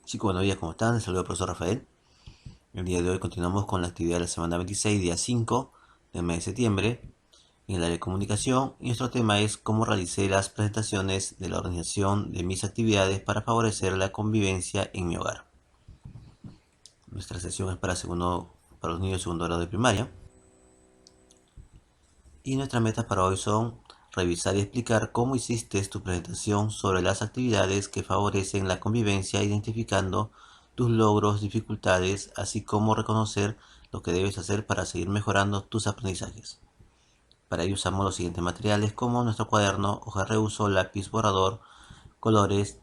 Chicos, buenos días, ¿cómo están? Les saludo al profesor Rafael. El día de hoy continuamos con la actividad de la semana 26, día 5 del mes de septiembre, en el área de comunicación. Y nuestro tema es cómo realicé las presentaciones de la organización de mis actividades para favorecer la convivencia en mi hogar. Nuestra sesión es para los niños de segundo grado de primaria. Y nuestras metas para hoy son revisar y explicar cómo hiciste tu presentación sobre las actividades que favorecen la convivencia, identificando tus logros, dificultades, así como reconocer lo que debes hacer para seguir mejorando tus aprendizajes. Para ello usamos los siguientes materiales como nuestro cuaderno, hoja de reuso, lápiz, borrador, colores.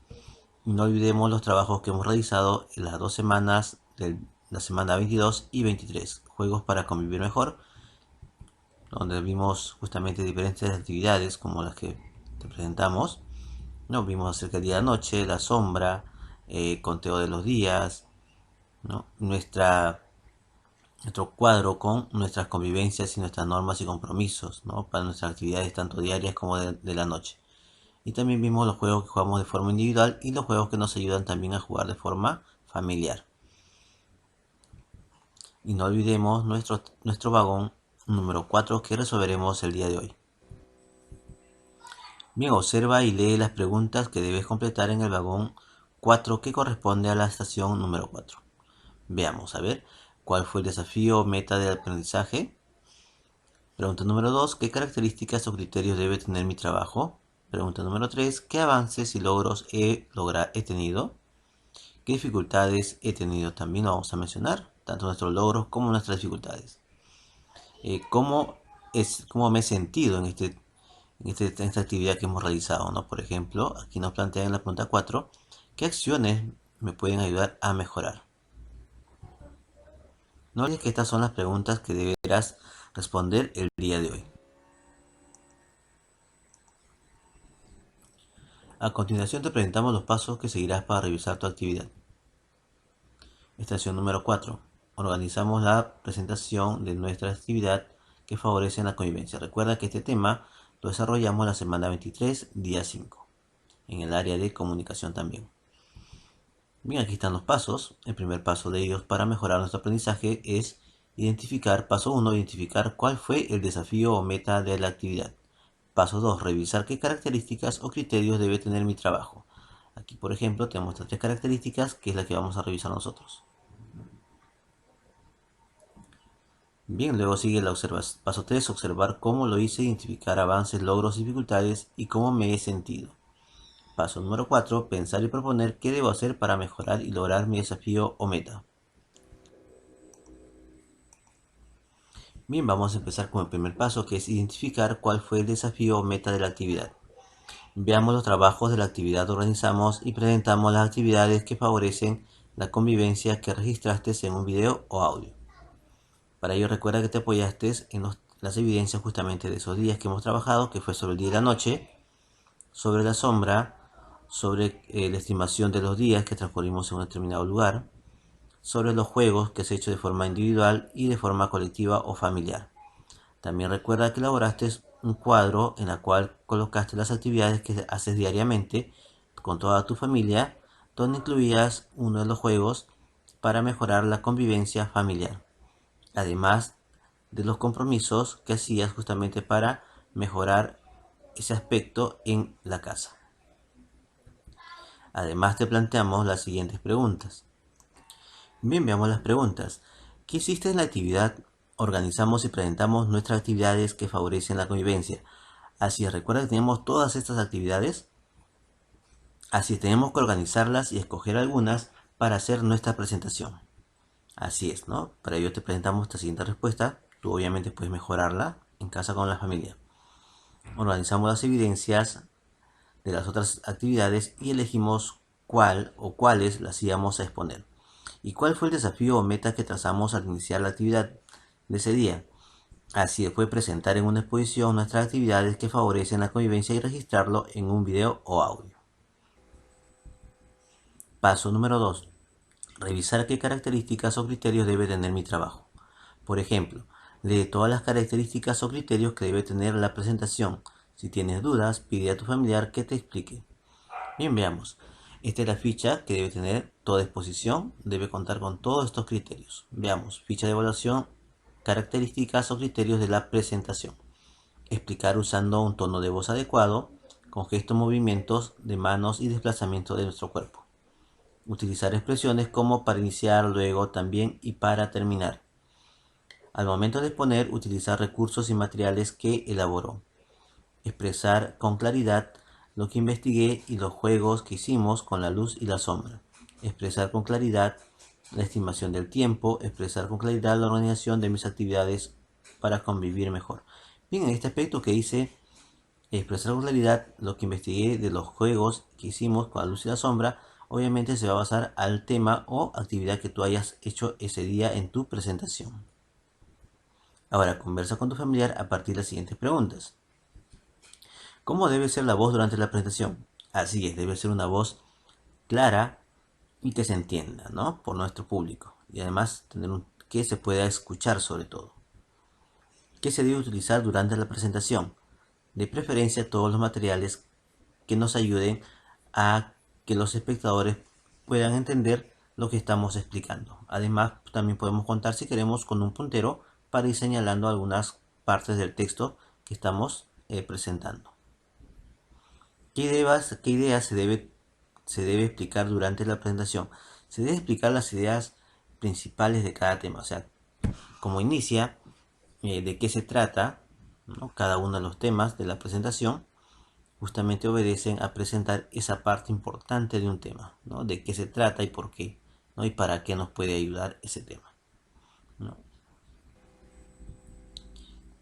Y no olvidemos los trabajos que hemos realizado en las 2 semanas de la semana 22 y 23. Juegos para convivir mejor, donde vimos justamente diferentes actividades como las que te presentamos. ¿No? Vimos acerca del día de la noche, la sombra, conteo de los días, ¿no? Nuestro cuadro con nuestras convivencias y nuestras normas y compromisos, ¿no? Para nuestras actividades tanto diarias como de la noche. Y también vimos los juegos que jugamos de forma individual y los juegos que nos ayudan también a jugar de forma familiar. Y no olvidemos nuestro vagón número 4 que resolveremos el día de hoy. Bien, observa y lee las preguntas que debes completar en el vagón 4 que corresponde a la estación número 4. Veamos, a ver, ¿cuál fue el desafío o meta del aprendizaje? Pregunta número 2, ¿qué características o criterios debe tener mi trabajo? Pregunta número 3, ¿qué avances y logros he tenido? ¿Qué dificultades he tenido? También lo vamos a mencionar, tanto nuestros logros como nuestras dificultades. ¿Cómo me he sentido en esta actividad que hemos realizado, ¿no? Por ejemplo, aquí nos plantean en la pregunta 4, ¿qué acciones me pueden ayudar a mejorar? No olvides que estas son las preguntas que deberás responder el día de hoy. A continuación te presentamos los pasos que seguirás para revisar tu actividad. Estación número 4. Organizamos la presentación de nuestra actividad que favorece la convivencia. Recuerda que este tema lo desarrollamos la semana 23, día 5, en el área de comunicación también. Bien, aquí están los pasos. El primer paso de ellos para mejorar nuestro aprendizaje es paso 1, identificar cuál fue el desafío o meta de la actividad. Paso 2, revisar qué características o criterios debe tener mi trabajo. Aquí, por ejemplo, tenemos estas 3 características, que es la que vamos a revisar nosotros. Bien, luego sigue paso 3, observar cómo lo hice, identificar avances, logros, dificultades y cómo me he sentido. Paso número 4, pensar y proponer qué debo hacer para mejorar y lograr mi desafío o meta. Bien, vamos a empezar con el primer paso, que es identificar cuál fue el desafío o meta de la actividad. Veamos los trabajos de la actividad que organizamos y presentamos las actividades que favorecen la convivencia que registraste en un video o audio. Para ello recuerda que te apoyaste en las evidencias justamente de esos días que hemos trabajado, que fue sobre el día y la noche, sobre la sombra, sobre la estimación de los días que transcurrimos en un determinado lugar, sobre los juegos que se ha hecho de forma individual y de forma colectiva o familiar. También recuerda que elaboraste un cuadro en el cual colocaste las actividades que haces diariamente con toda tu familia, donde incluías uno de los juegos para mejorar la convivencia familiar, además de los compromisos que hacías justamente para mejorar ese aspecto en la casa. Además te planteamos las siguientes preguntas. Bien, veamos las preguntas. ¿Qué hiciste en la actividad? Organizamos y presentamos nuestras actividades que favorecen la convivencia. Así es, recuerda que tenemos todas estas actividades. Así es, tenemos que organizarlas y escoger algunas para hacer nuestra presentación. Así es, ¿no? Para ello te presentamos esta siguiente respuesta. Tú obviamente puedes mejorarla en casa con la familia. Organizamos las evidencias de las otras actividades y elegimos cuál o cuáles las íbamos a exponer. ¿Y cuál fue el desafío o meta que trazamos al iniciar la actividad de ese día? Así fue presentar en una exposición nuestras actividades que favorecen la convivencia y registrarlo en un video o audio. Paso número 2. Revisar qué características o criterios debe tener mi trabajo. Por ejemplo, lee todas las características o criterios que debe tener la presentación. Si tienes dudas, pide a tu familiar que te explique. Bien, veamos. Esta es la ficha que debe tener toda exposición, debe contar con todos estos criterios. Veamos, ficha de evaluación, características o criterios de la presentación. Explicar usando un tono de voz adecuado, con gestos, movimientos de manos y desplazamiento de nuestro cuerpo. Utilizar expresiones como para iniciar, luego, también y para terminar. Al momento de exponer, utilizar recursos y materiales que elaboró. Expresar con claridad lo que investigué y los juegos que hicimos con la luz y la sombra. Expresar con claridad la estimación del tiempo. Expresar con claridad la organización de mis actividades para convivir mejor. Bien, en este aspecto que hice, expresar con claridad lo que investigué de los juegos que hicimos con la luz y la sombra, obviamente se va a basar al tema o actividad que tú hayas hecho ese día en tu presentación. Ahora, conversa con tu familiar a partir de las siguientes preguntas. ¿Cómo debe ser la voz durante la presentación? Así es, debe ser una voz clara y que se entienda, ¿no? Por nuestro público. Y además que se pueda escuchar sobre todo. ¿Qué se debe utilizar durante la presentación? De preferencia todos los materiales que nos ayuden a que los espectadores puedan entender lo que estamos explicando. Además, también podemos contar, si queremos, con un puntero para ir señalando algunas partes del texto que estamos presentando. ¿Qué ideas se debe explicar durante la presentación? Se debe explicar las ideas principales de cada tema, o sea, cómo inicia, de qué se trata, ¿no? Cada uno de los temas de la presentación justamente obedecen a presentar esa parte importante de un tema, ¿no? De qué se trata y por qué, ¿no? Y para qué nos puede ayudar ese tema, ¿no?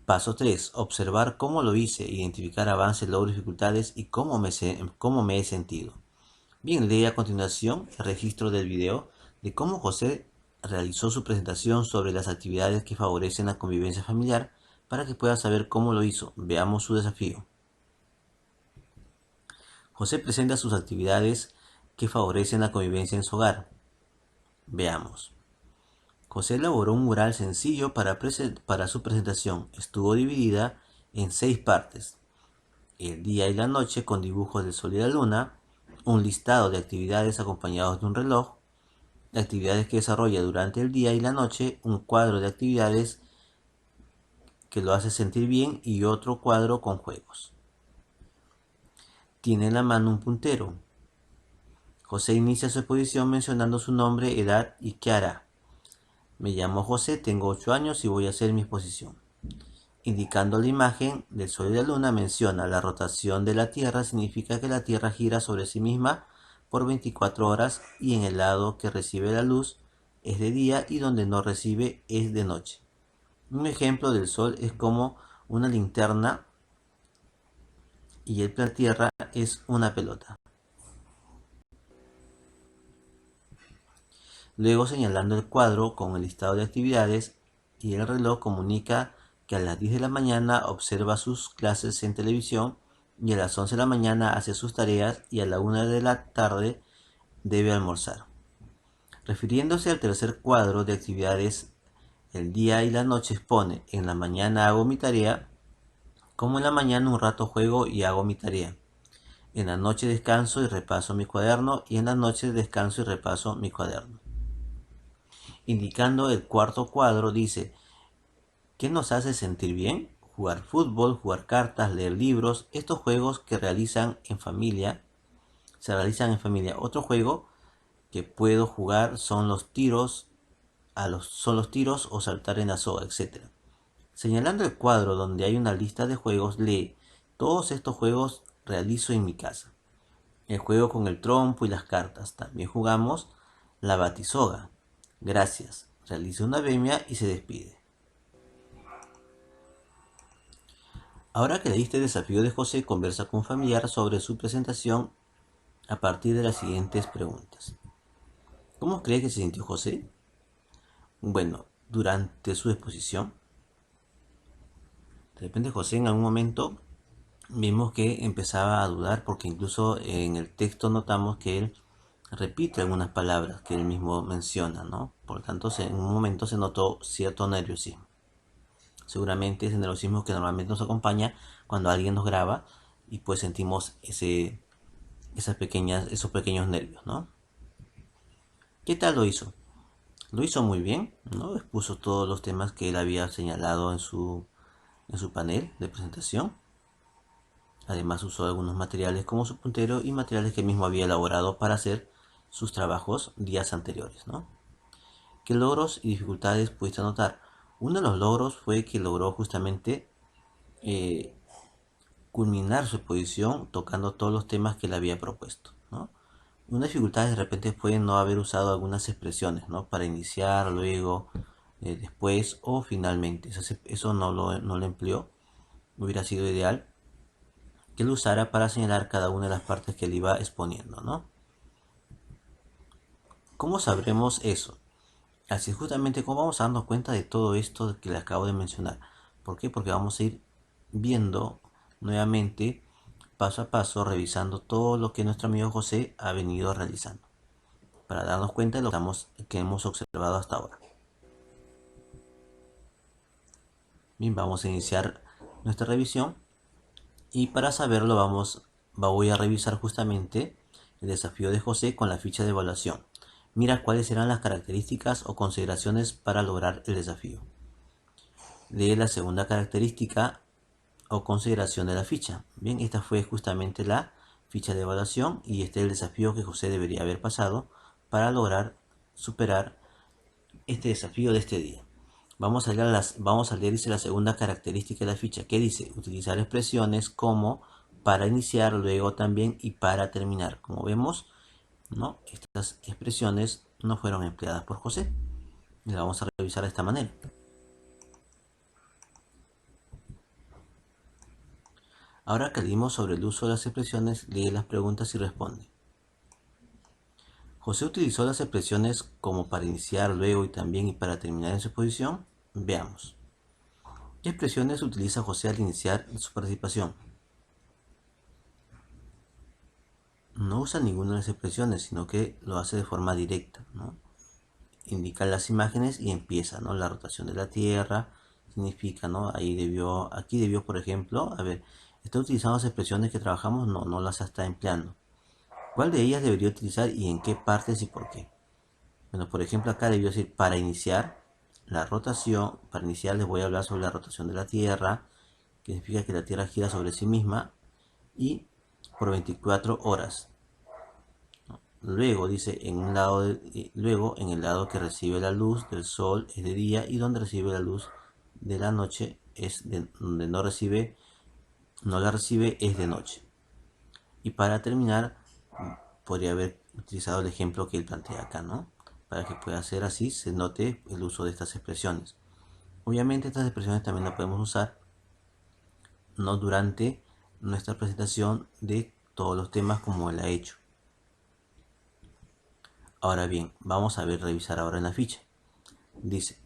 Paso 3. Observar cómo lo hice, identificar avances, logros, dificultades y cómo me he sentido. Bien, lee a continuación el registro del video de cómo José realizó su presentación sobre las actividades que favorecen la convivencia familiar para que pueda saber cómo lo hizo. Veamos su desafío. José presenta sus actividades que favorecen la convivencia en su hogar. Veamos. José elaboró un mural sencillo para su presentación. Estuvo dividida en 6 partes. El día y la noche con dibujos del sol y la luna, un listado de actividades acompañados de un reloj, actividades que desarrolla durante el día y la noche, un cuadro de actividades que lo hace sentir bien y otro cuadro con juegos. Tiene en la mano un puntero. José inicia su exposición mencionando su nombre, edad y qué hará. Me llamo José, tengo 8 años y voy a hacer mi exposición. Indicando la imagen del sol y la luna, menciona la rotación de la Tierra, significa que la Tierra gira sobre sí misma por 24 horas y en el lado que recibe la luz es de día y donde no recibe es de noche. Un ejemplo del sol es como una linterna y el planeta Tierra es una pelota. Luego, señalando el cuadro con el listado de actividades y el reloj, comunica que a las 10 de la mañana observa sus clases en televisión y a las 11 de la mañana hace sus tareas y a la 1 de la tarde debe almorzar. Refiriéndose al tercer cuadro de actividades, el día y la noche expone: en la mañana hago mi tarea, como en la mañana un rato juego y hago mi tarea. En la noche descanso y repaso mi cuaderno y en la noche descanso y repaso mi cuaderno. Indicando el cuarto cuadro, dice: ¿qué nos hace sentir bien? Jugar fútbol, jugar cartas, leer libros, estos juegos que se realizan en familia. Otro juego que puedo jugar son los tiros, o saltar en la soga, etc. Señalando el cuadro donde hay una lista de juegos, lee: todos estos juegos realizo en mi casa. El juego con el trompo y las cartas. También jugamos la batisoga. Gracias. Realiza una venia y se despide. Ahora que leíste el desafío de José, conversa con un familiar sobre su presentación a partir de las siguientes preguntas. ¿Cómo cree que se sintió José? Bueno, durante su exposición, de repente José en algún momento vimos que empezaba a dudar, porque incluso en el texto notamos que él repite algunas palabras que él mismo menciona, ¿no? Por lo tanto, en un momento se notó cierto nerviosismo. Seguramente ese nerviosismo que normalmente nos acompaña cuando alguien nos graba y pues sentimos ese esos pequeños nervios, ¿no? ¿Qué tal lo hizo? Lo hizo muy bien, ¿no? Expuso todos los temas que él había señalado en su panel de presentación. Además usó algunos materiales como su puntero y materiales que él mismo había elaborado para hacer sus trabajos días anteriores, ¿no? ¿Qué logros y dificultades pudiste notar? Uno de los logros fue que logró justamente eh, culminar su exposición tocando todos los temas que le había propuesto, ¿no? Una dificultad de repente fue no haber usado algunas expresiones, ¿no? Para iniciar, luego, después o finalmente. Eso no lo empleó. Hubiera sido ideal que lo usara para señalar cada una de las partes que le iba exponiendo, ¿no? ¿Cómo sabremos eso? Así es justamente como vamos a darnos cuenta de todo esto que le acabo de mencionar. ¿Por qué? Porque vamos a ir viendo nuevamente, paso a paso, revisando todo lo que nuestro amigo José ha venido realizando, para darnos cuenta de lo que hemos observado hasta ahora. Bien, vamos a iniciar nuestra revisión y para saberlo voy a revisar justamente el desafío de José con la ficha de evaluación. Mira cuáles serán las características o consideraciones para lograr el desafío. Lee la segunda característica o consideración de la ficha. Bien, esta fue justamente la ficha de evaluación y este es el desafío que José debería haber pasado para lograr superar este desafío de este día. Vamos a leer dice la segunda característica de la ficha, que dice utilizar expresiones como para iniciar, luego también y para terminar. Como vemos, ¿no? Estas expresiones no fueron empleadas por José. Y la vamos a revisar de esta manera. Ahora que leímos sobre el uso de las expresiones, lee las preguntas y responde. José utilizó las expresiones como para iniciar, luego y también y para terminar en su exposición. Veamos. ¿Qué expresiones utiliza José al iniciar su participación? No usa ninguna de las expresiones, sino que lo hace de forma directa, ¿no? Indica las imágenes y empieza, ¿no? La rotación de la Tierra significa, ¿no? Aquí debió, por ejemplo, a ver, ¿está utilizando las expresiones que trabajamos? No las está empleando. ¿Cuál de ellas debería utilizar y en qué partes y por qué? Bueno, por ejemplo, acá debió decir para iniciar la rotación. Para iniciar les voy a hablar sobre la rotación de la Tierra, que significa que la Tierra gira sobre sí misma y por 24 horas. Luego dice luego en el lado que recibe la luz del sol es de día y donde recibe la luz de la noche donde no la recibe es de noche. Y para terminar, podría haber utilizado el ejemplo que él plantea acá, ¿no? Para que pueda ser así, se note el uso de estas expresiones. Obviamente estas expresiones también las podemos usar no durante nuestra presentación de todos los temas como él ha hecho. Ahora bien, vamos a revisar ahora en la ficha. Dice,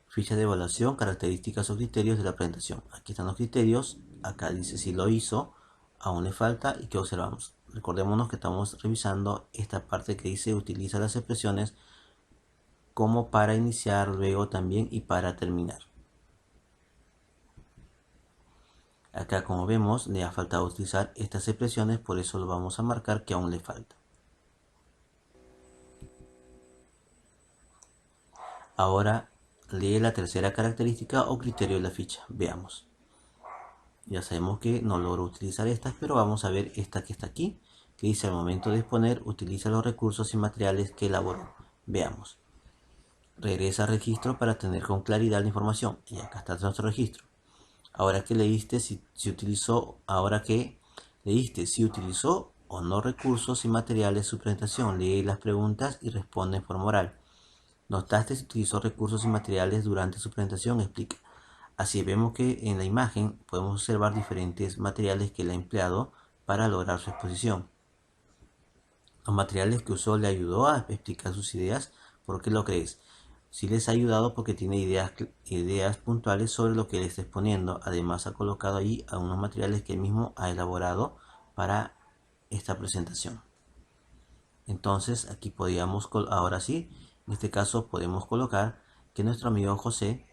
ficha de evaluación, características o criterios de la presentación. Aquí están los criterios, acá dice si lo hizo, aún le falta y qué observamos. Recordémonos que estamos revisando esta parte que dice utiliza las expresiones como para iniciar, luego también y para terminar. Acá como vemos le ha faltado utilizar estas expresiones, por eso lo vamos a marcar que aún le falta. Ahora lee la tercera característica o criterio de la ficha. Veamos. Ya sabemos que no logro utilizar estas, pero vamos a ver esta que está aquí, que dice al momento de exponer, utiliza los recursos y materiales que elaboró. Veamos. Regresa al registro para tener con claridad la información. Y acá está nuestro registro. Ahora que leíste si utilizó o no recursos y materiales de su presentación, lee las preguntas y responde en forma oral. ¿Notaste si utilizó recursos y materiales durante su presentación? Explica. Así vemos que en la imagen podemos observar diferentes materiales que él ha empleado para lograr su exposición. Los materiales que usó le ayudó a explicar sus ideas. ¿Por qué lo crees? Sí les ha ayudado porque tiene ideas puntuales sobre lo que él está exponiendo. Además ha colocado ahí algunos materiales que él mismo ha elaborado para esta presentación. Entonces aquí ahora sí, en este caso podemos colocar que nuestro amigo José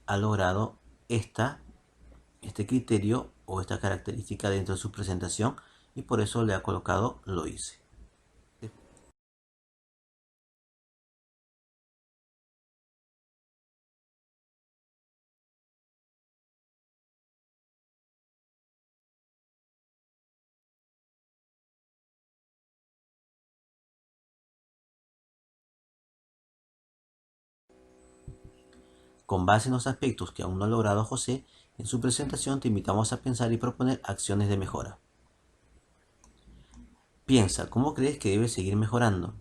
ha logrado este criterio o esta característica dentro de su presentación y por eso le ha colocado lo hice. Con base en los aspectos que aún no ha logrado José, en su presentación te invitamos a pensar y proponer acciones de mejora. Piensa, ¿cómo crees que debes seguir mejorando?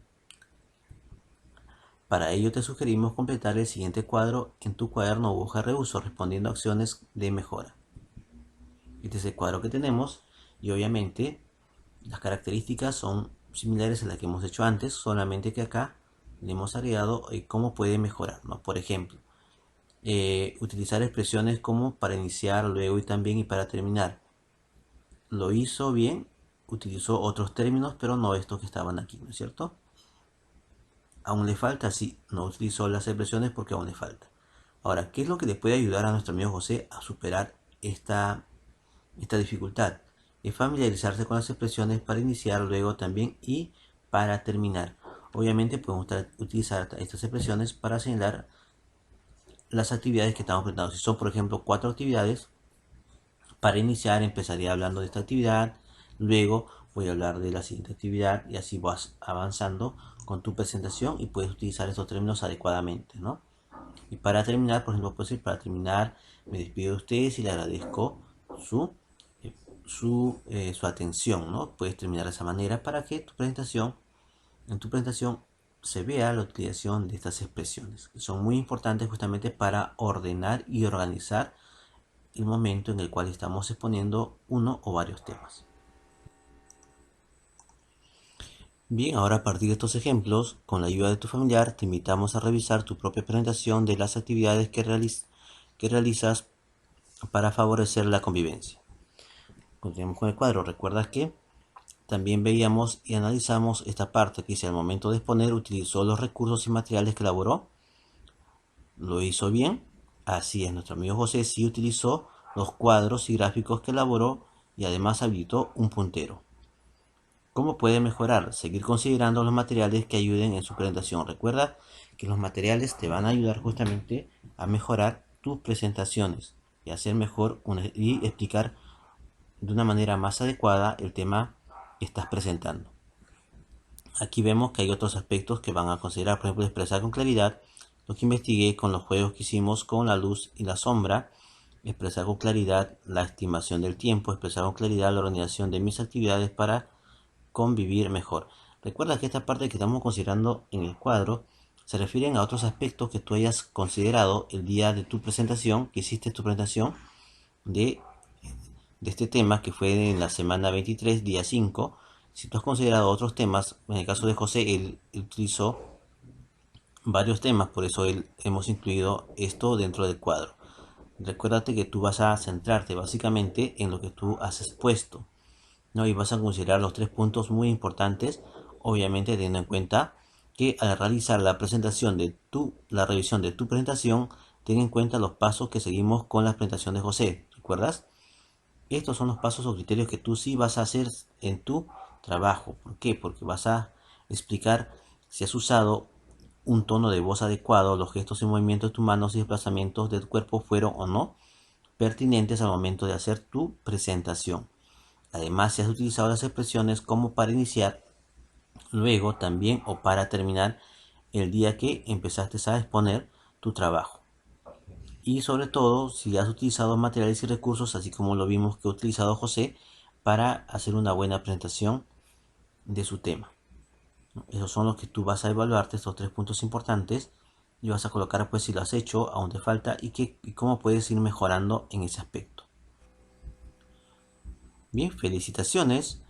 Para ello te sugerimos completar el siguiente cuadro en tu cuaderno o hoja de reuso respondiendo a acciones de mejora. Este es el cuadro que tenemos y obviamente las características son similares a las que hemos hecho antes, solamente que acá le hemos agregado cómo puede mejorar, ¿no? Por ejemplo, utilizar expresiones como para iniciar, luego y también y para terminar. Lo hizo bien, utilizó otros términos, pero no estos que estaban aquí, ¿no es cierto? Aún le falta, sí, no utilizó las expresiones porque aún le falta. Ahora, ¿qué es lo que le puede ayudar a nuestro amigo José a superar esta dificultad? Es familiarizarse con las expresiones para iniciar, luego también y para terminar. Obviamente podemos utilizar estas expresiones para señalar las actividades que estamos presentando. Si son, por ejemplo, 4 actividades, para iniciar empezaría hablando de esta actividad, luego voy a hablar de la siguiente actividad y así vas avanzando con tu presentación y puedes utilizar estos términos adecuadamente, ¿no? Y para terminar, por ejemplo, puedes decir, para terminar, me despido de ustedes y le agradezco su, su atención, ¿no? Puedes terminar de esa manera para que en tu presentación se vea la utilización de estas expresiones, que son muy importantes justamente para ordenar y organizar el momento en el cual estamos exponiendo uno o varios temas. Bien, ahora a partir de estos ejemplos, con la ayuda de tu familiar, te invitamos a revisar tu propia presentación de las actividades que realizas para favorecer la convivencia. Continuamos con el cuadro. Recuerdas que también veíamos y analizamos esta parte que dice al momento de exponer utilizó los recursos y materiales que elaboró. ¿Lo hizo bien? Así es, nuestro amigo José sí utilizó los cuadros y gráficos que elaboró y además habilitó un puntero. ¿Cómo puede mejorar? Seguir considerando los materiales que ayuden en su presentación. Recuerda que los materiales te van a ayudar justamente a mejorar tus presentaciones y hacer mejor y explicar de una manera más adecuada el tema que estás presentando. Aquí vemos que hay otros aspectos que van a considerar, por ejemplo, expresar con claridad lo que investigué con los juegos que hicimos con la luz y la sombra, expresar con claridad la estimación del tiempo, expresar con claridad la organización de mis actividades para convivir mejor. Recuerda que esta parte que estamos considerando en el cuadro se refieren a otros aspectos que tú hayas considerado el día de tu presentación, que hiciste tu presentación de, de este tema que fue en la semana 23, día 5. Si tú has considerado otros temas, en el caso de José, él utilizó varios temas, por eso hemos incluido esto dentro del cuadro. Recuérdate que tú vas a centrarte básicamente en lo que tú has expuesto, ¿no? Y vas a considerar los 3 puntos muy importantes, obviamente teniendo en cuenta que al realizar la presentación la revisión de tu presentación, ten en cuenta los pasos que seguimos con la presentación de José, ¿recuerdas? Estos son los pasos o criterios que tú sí vas a hacer en tu trabajo. ¿Por qué? Porque vas a explicar si has usado un tono de voz adecuado, los gestos y movimientos de tus manos y desplazamientos del cuerpo fueron o no pertinentes al momento de hacer tu presentación. Además, si has utilizado las expresiones como para iniciar, luego también o para terminar el día que empezaste a exponer tu trabajo. Y sobre todo, si has utilizado materiales y recursos, así como lo vimos que ha utilizado José, para hacer una buena presentación de su tema. Esos son los que tú vas a evaluarte, estos 3 puntos importantes, y vas a colocar pues si lo has hecho, aún te falta, y cómo puedes ir mejorando en ese aspecto. Bien, felicitaciones.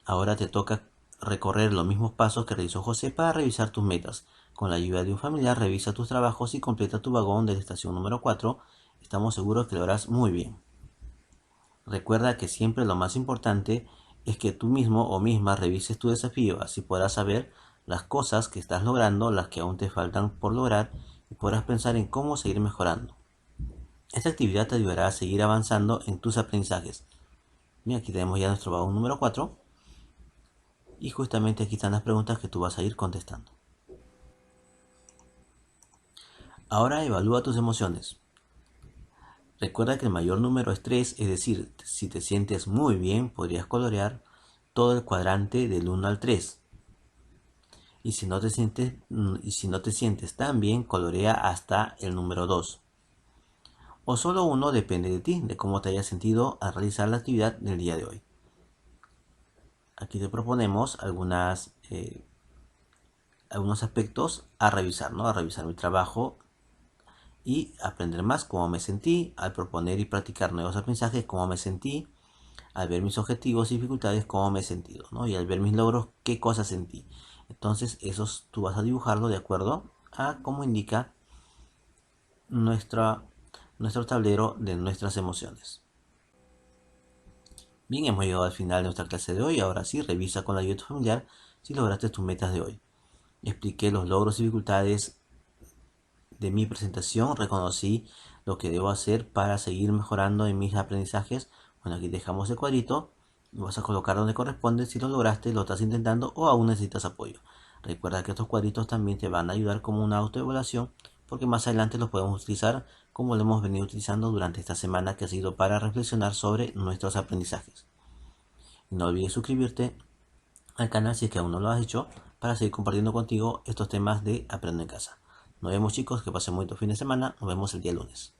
Ahora te toca recorrer los mismos pasos que realizó José para revisar tus metas. Con la ayuda de un familiar, revisa tus trabajos y completa tu vagón de la estación número 4. Estamos seguros que lo harás muy bien. Recuerda que siempre lo más importante es que tú mismo o misma revises tu desafío, así podrás saber las cosas que estás logrando, las que aún te faltan por lograr y podrás pensar en cómo seguir mejorando. Esta actividad te ayudará a seguir avanzando en tus aprendizajes. Bien, aquí tenemos ya nuestro vagón número 4 Y justamente aquí están las preguntas que tú vas a ir contestando. Ahora evalúa tus emociones. Recuerda que el mayor número es 3, es decir, si te sientes muy bien, podrías colorear todo el cuadrante del 1 al 3. Y si no te sientes tan bien, colorea hasta el número 2. O solo uno, depende de ti, de cómo te hayas sentido al realizar la actividad del día de hoy. Aquí te proponemos algunos aspectos a revisar, ¿no? A revisar mi trabajo y aprender más cómo me sentí, al proponer y practicar nuevos aprendizajes, cómo me sentí, al ver mis objetivos y dificultades, cómo me he sentido, ¿no? Y al ver mis logros, qué cosas sentí. Entonces, esos tú vas a dibujarlo de acuerdo a cómo indica nuestra, nuestro tablero de nuestras emociones. Bien, hemos llegado al final de nuestra clase de hoy. Ahora sí, revisa con la ayuda familiar si lograste tus metas de hoy. Expliqué los logros y dificultades de mi presentación, reconocí lo que debo hacer para seguir mejorando en mis aprendizajes. Bueno, aquí dejamos el cuadrito, lo vas a colocar donde corresponde, si lo lograste, lo estás intentando o aún necesitas apoyo. Recuerda que estos cuadritos también te van a ayudar como una autoevaluación, porque más adelante los podemos utilizar como lo hemos venido utilizando durante esta semana, que ha sido para reflexionar sobre nuestros aprendizajes. No olvides suscribirte al canal si es que aún no lo has hecho, para seguir compartiendo contigo estos temas de Aprendo en Casa. Nos vemos chicos, que pasen muy buen fin de semana, nos vemos el día lunes.